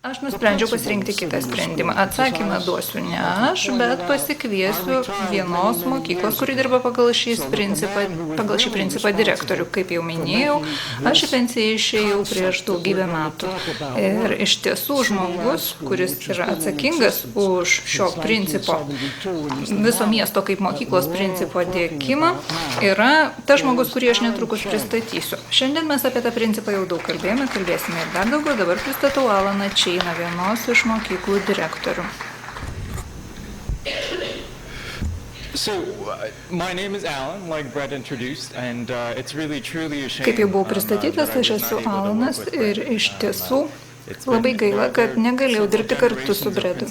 Aš nusprendžiau pasirinkti kitą sprendimą. Atsakymą duosiu ne aš, bet pasikviesiu vienos mokyklos, kuri dirba pagal šį principą direktorių. Kaip jau minėjau, aš į pensiją išėjau prieš daugybę metų. Ir iš tiesų žmogus, kuris yra atsakingas už šio principo, viso miesto kaip mokyklos principo dėkimą, yra tas žmogus, kurį aš netrukus pristatysiu. Šiandien mes apie tą principą jau daug kalbėjome, kalbėsime ir dar daugiau. Dabar pristatau Alaną Čeiną, vienos iš mokyklų direktorių. Kaip jau buvau pristatytas, aš esu Alanas ir iš tiesų labai gaila, kad negalėjau dirbti kartu su Bredu.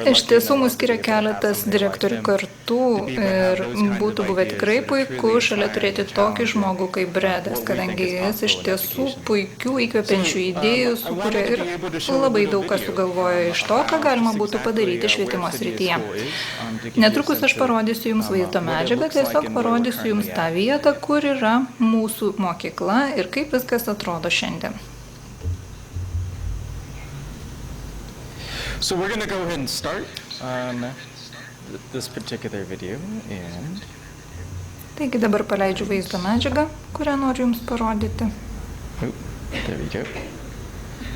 Iš tiesų, mus skiria keletas direktorių kartų ir būtų buvę tikrai puiku šalia turėti tokį žmogų kaip Bredas, kadangi jis iš tiesų puikių įkvepiančių idėjų sukūrė ir labai daug ką sugalvojo iš to, ką galima būtų padaryti švietimo srityje. Netrukus aš parodysiu Jums vaizdo medžiagą, tiesiog parodysiu Jums tą vietą, kur yra mūsų mokykla ir kaip viskas atrodo šiandien. So we're going to go ahead and start this particular video. Taigi dabar paleidžiu vaizdo medžiagą, kurią noriu Jums parodyti. There we go.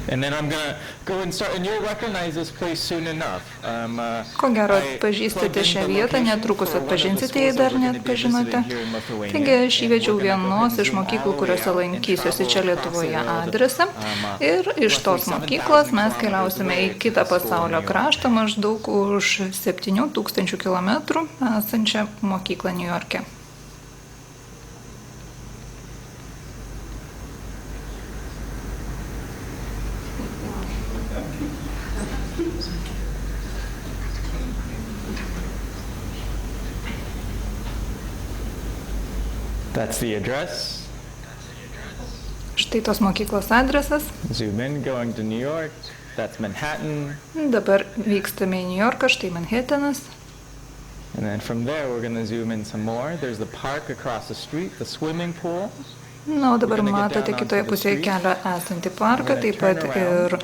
And then I'm going to go and start, and you'll recognize this place soon enough. Ko gero atpažįstate šią vietą, netrukus atpažinsite, jei dar neatpažinote. Taigi aš įvedžiau vienos iš mokyklų, kuriuose lankysiuosi čia Lietuvoje adresą. Ir iš tos mokyklos mes keliausime į kitą pasaulio kraštą, maždaug už 7000 kilometrų esančią mokyklą Niujorke. That's the address. Štai tos mokyklos adresas. Zoom in, going to New York. That's Manhattan. Dabar vykstame į New Yorką, štai Manhattanas. And then from there we're going to zoom in some more. There's the park across the street, the swimming pool. Na, o dabar matote kitoje pusėje kelio esantį parką, taip pat ir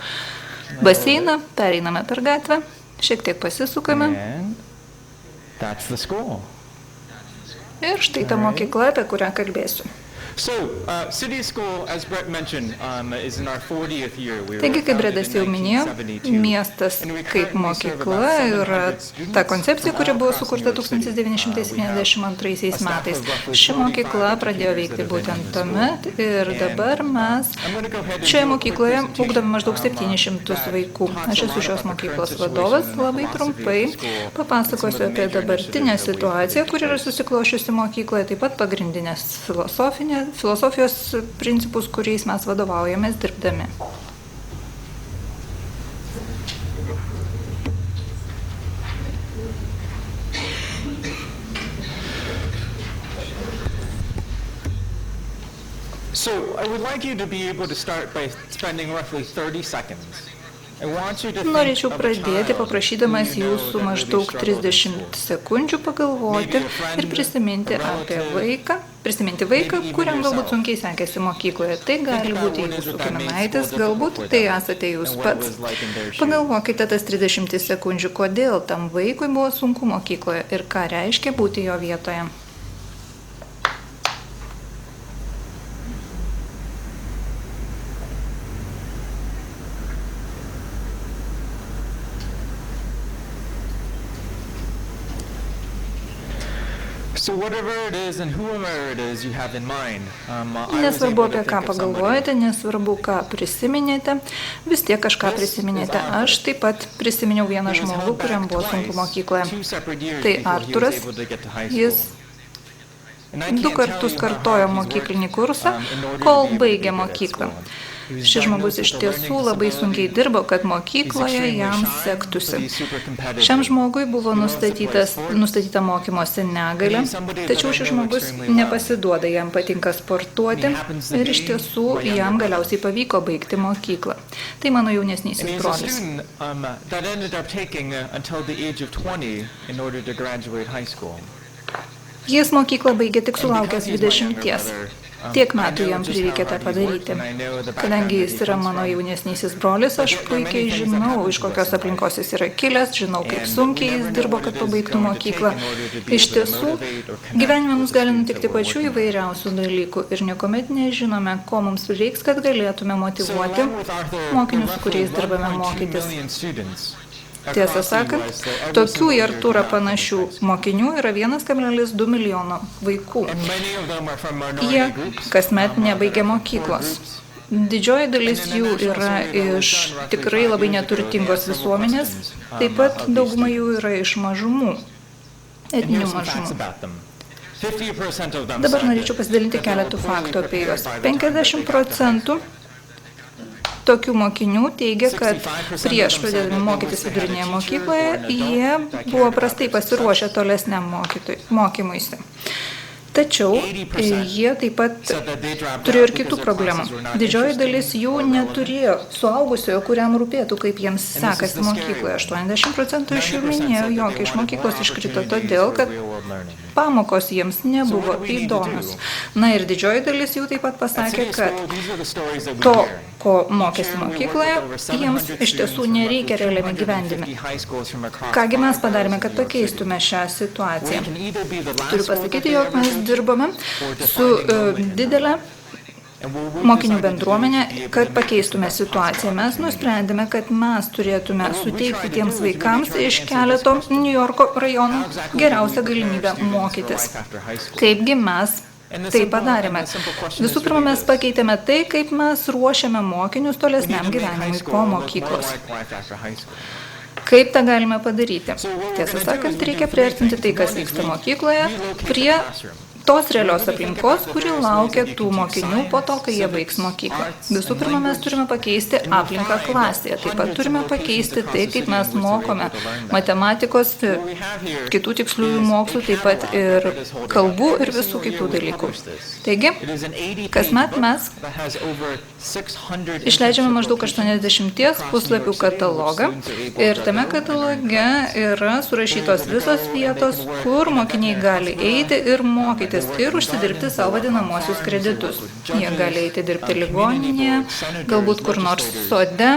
baseiną. Pereiname per gatvę, šiek tiek pasisukame. And that's the school. Ir štai ta mokykla, apie kurią kalbėsiu. So, City School, as Brett mentioned, is in our 40th year. Taigi, kaip Bredas jau minėjo, miestas kaip mokykla yra ta koncepcija, kuri buvo sukurta 1972 metais. Ši mokykla pradėjo veikti būtent tuomet ir dabar mes šioje mokykloje ugdome maždaug 700 vaikų. Aš esu šios mokyklos vadovas, labai trumpai papasakosiu apie dabartinę situaciją, kuri yra susiklošiusi mokykloje, taip pat pagrindinės filosofijos principus, kuriais mes vadovaujamės dirbdami. So, I would like you to be able to start by spending roughly 30 seconds. Norėčiau pradėti paprašydamas jūsų maždaug 30 sekundžių pagalvoti ir prisiminti vaiką, kuriam galbūt sunkiai sekėsi mokykloje. Tai gali būti jūsų giminaitis, galbūt tai esate jūs pats. Pagalvokite tas 30 sekundžių, kodėl tam vaikui buvo sunku mokykloje ir ką reiškia būti jo vietoje. Nesvarbu, apie ką pagalvojate, nesvarbu, ką prisiminėte, vis tiek kažką prisiminėte. Aš taip pat prisiminiau vieną žmogų, kuriam buvo sunku mokykloje. Tai Arturas, jis 2 kartus kartojo mokyklinį kursą, kol baigė mokyklą. Šis žmogus iš tiesų labai sunkiai dirbo, kad mokykloje jam sektųsi. Šiam žmogui buvo nustatyta mokymosi negalia, tačiau šis žmogus nepasiduoda, jam patinka sportuoti ir iš tiesų jam galiausiai pavyko baigti mokyklą. Tai mano jaunesnysis brolis. Jis mokyklą baigė tik sulaukęs 20. Tiek metų jam prireikė tą padaryti. Kadangi jis yra mano jaunesnysis brolis, aš puikiai žinau, iš kokios aplinkos jis yra kilęs, žinau, kaip sunkiai jis dirbo, kad pabaigtų mokyklą. Iš tiesų, gyvenime mums gali nutikti pačių įvairiausių dalykų ir niekuomet nežinome, ko mums reiks, kad galėtume motyvuoti mokinius, su kuriais dirbame mokytis. Tiesą sakant, tokių į Artūrą panašių mokinių yra 1,2 milijono vaikų. Jie kasmet nebaigia mokyklos. Didžioji dalis jų yra iš tikrai labai neturtingos visuomenės, taip pat dauguma jų yra iš mažumų, etninių mažumų. Dabar norėčiau pasidalinti keletų faktų apie juos. 50% tokių mokinių teigia, kad prieš pradėdami mokytis vidurinėje mokykloje, jie buvo prastai pasiruošę tolesniam mokymuisi. Tačiau jie taip pat turėjo ir kitų problemų. Didžioji dalis jų neturėjo suaugusiojo, kuriam rūpėtų, kaip jiems sekasi mokykloje. 80% iš jų minėjo, jog iš mokyklos iškrito todėl, kad pamokos jiems nebuvo įdomios. Na ir didžioji dalis jų taip pat pasakė, kad to, ko mokėsi mokykloje, jiems iš tiesų nereikia realiame gyvenime. Kągi mes padarėme, kad pakeistume šią situaciją? Turiu pasakyti, jog mes dirbame su didelė mokinių bendruomenė, kad pakeistume situaciją. Mes nusprendėme, kad mes turėtume suteikti tiems vaikams iš keleto New Yorko rajonų geriausią galimybę mokytis. Kaipgi mes tai padarėme? Visų pirma, mes pakeitėme tai, kaip mes ruošiame mokinius tolesniam gyvenimui po mokyklos. Kaip tą galime padaryti? Tiesą sakant, reikia priartinti tai, kas vyksta mokykloje, prie tos realios aplinkos, kuri laukia tų mokinių po to, kai jie baigs mokyklą. Visų pirma, mes turime pakeisti aplinką klasėje. Taip pat turime pakeisti tai, kaip mes mokome matematikos, kitų tiksliųjų mokslų, taip pat ir kalbų ir visų kitų dalykų. Taigi, kasmet mes išleidžiame maždaug 80 puslapių katalogą ir tame kataloge yra surašytos visos vietos, kur mokiniai gali eiti ir mokytis ir užsidirbti savo vadinamosius kreditus. Jie gali eiti dirbti ligoninėje, galbūt kur nors sode,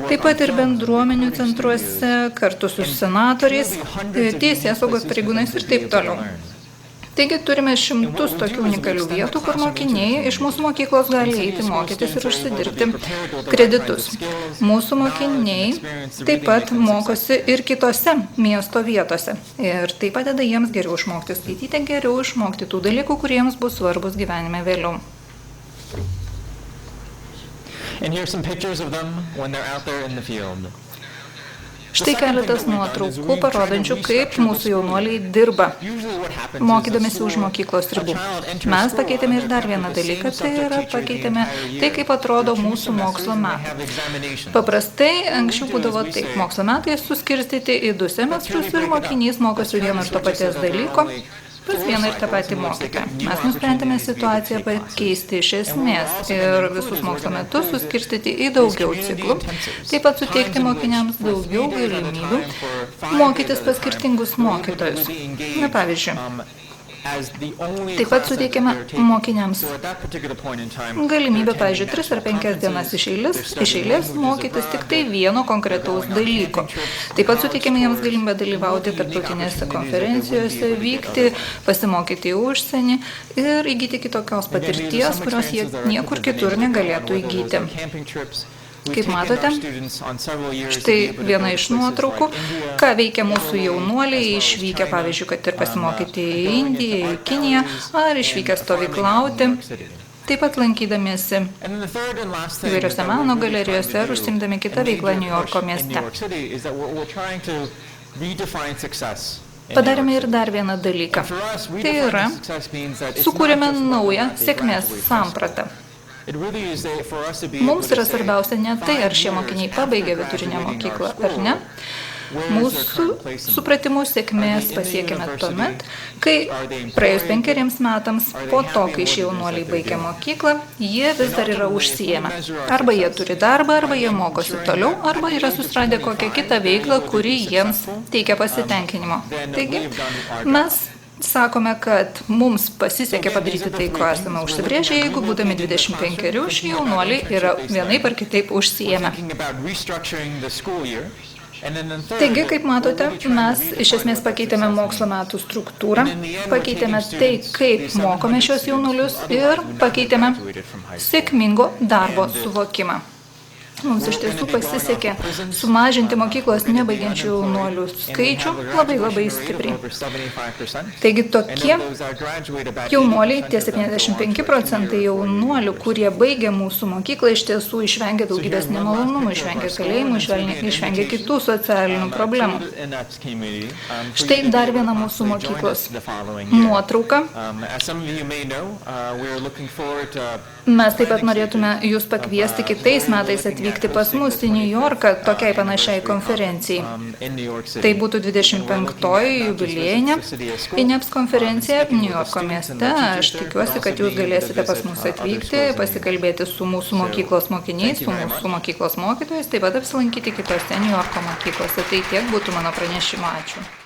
taip pat ir bendruomenių centruose, kartu su senatoriais, teisėsaugos pareigūnais ir taip toliau. Taigi turime šimtus tokių unikalių vietų, kur mokiniai iš mūsų mokyklos gali eiti mokytis ir užsidirbti kreditus. Mūsų mokiniai taip pat mokosi ir kitose miesto vietose. Ir tai padeda jiems geriau išmokti skaityti, geriau išmokti tų dalykų, kuriems bus svarbus gyvenime vėliau. And here's some pictures of them when they're out there in the field. Štai keletas nuotraukų parodančių, kaip mūsų jaunuoliai dirba, mokydamėsi už mokyklos ribų. Mes pakeitėme ir dar vieną dalyką, tai yra pakeitėme tai, kaip atrodo mūsų mokslo metai. Paprastai anksčiau būdavo taip, mokslo metai suskirstyti į 2 semestrus ir mokinys mokosi vieno ir to paties dalyko pas vieną ir tą patį mokytoją. Mes nusprendėme situaciją pakeisti iš esmės ir visus mokslo metus suskirstyti į daugiau ciklų, taip pat suteikti mokiniams daugiau galimybių mokytis pas skirtingus mokytojus. Na, pavyzdžiui, taip pat suteikiame mokiniams galimybę, pavyzdžiui, 3 ar 5 dienas iš eilės mokytis tik tai vieno konkretaus dalyko. Taip pat suteikiame jiems galimybę dalyvauti tarptautinėse konferencijose, vykti, pasimokyti į užsienį ir įgyti kitokios patirties, kurios jie niekur kitur negalėtų įgyti. Kaip matote, štai viena iš nuotraukų, ką veikia mūsų jaunuoliai, išvykę, pavyzdžiui, kad ir pasimokyti į Indiją, į Kiniją, ar išvykę stovyklauti, taip pat lankydamiesi įvairiose meno galerijose ar užsiimdami kitą veiklą New Yorko mieste. Padarėme ir dar vieną dalyką. Tai yra, sukūrėme naują sėkmės sampratą. Mums yra svarbiausia ne tai, ar šie mokiniai pabaigia vidurinę mokyklą, ar ne. Mūsų supratimu sėkmės pasiekėme tuomet, kai praėjus 5 metams po to, kai šie jaunuoliai baigia mokyklą, jie vis dar yra užsiėmę. Arba jie turi darbą, arba jie mokosi toliau, arba yra susiradę kokią kitą veiklą, kuri jiems teikia pasitenkinimo. Taigi, mes sakome, kad mums pasisekė padaryti tai, ko esame užsibrėžę, jeigu būdami 25 šie jaunuoliai yra vienaip ar kitaip užsiėmę. Taigi, kaip matote, mes iš esmės pakeitėme mokslo metų struktūrą, pakeitėme tai, kaip mokome šios jaunuolius ir pakeitėme sėkmingo darbo suvokimą. Mums iš tiesų pasisekė sumažinti mokyklos nebaigiančių jaunuolių skaičių labai stipriai. Taigi tokie jaunuoliai, tie 75% jaunuolių, kurie baigia mūsų mokyklą, iš tiesų išvengia daugybės nemalonumų, išvengia kalėjimų, išvengia kitų socialinių problemų. Štai dar viena mūsų mokyklos nuotrauka. Mes taip pat norėtume jūs pakviesti kitais metais atvykti pas mus į New Yorką tokiai panašiai konferencijai. Tai būtų 25-oji jubiliejinė INEPS konferencija New Yorko mieste. Aš tikiuosi, kad jūs galėsite pas mus atvykti, pasikalbėti su mūsų mokyklos mokiniais, su mūsų mokyklos mokytojais, taip pat apsilankyti kitose New Yorko mokyklose. Tai tiek būtų mano pranešimo. Ačiū.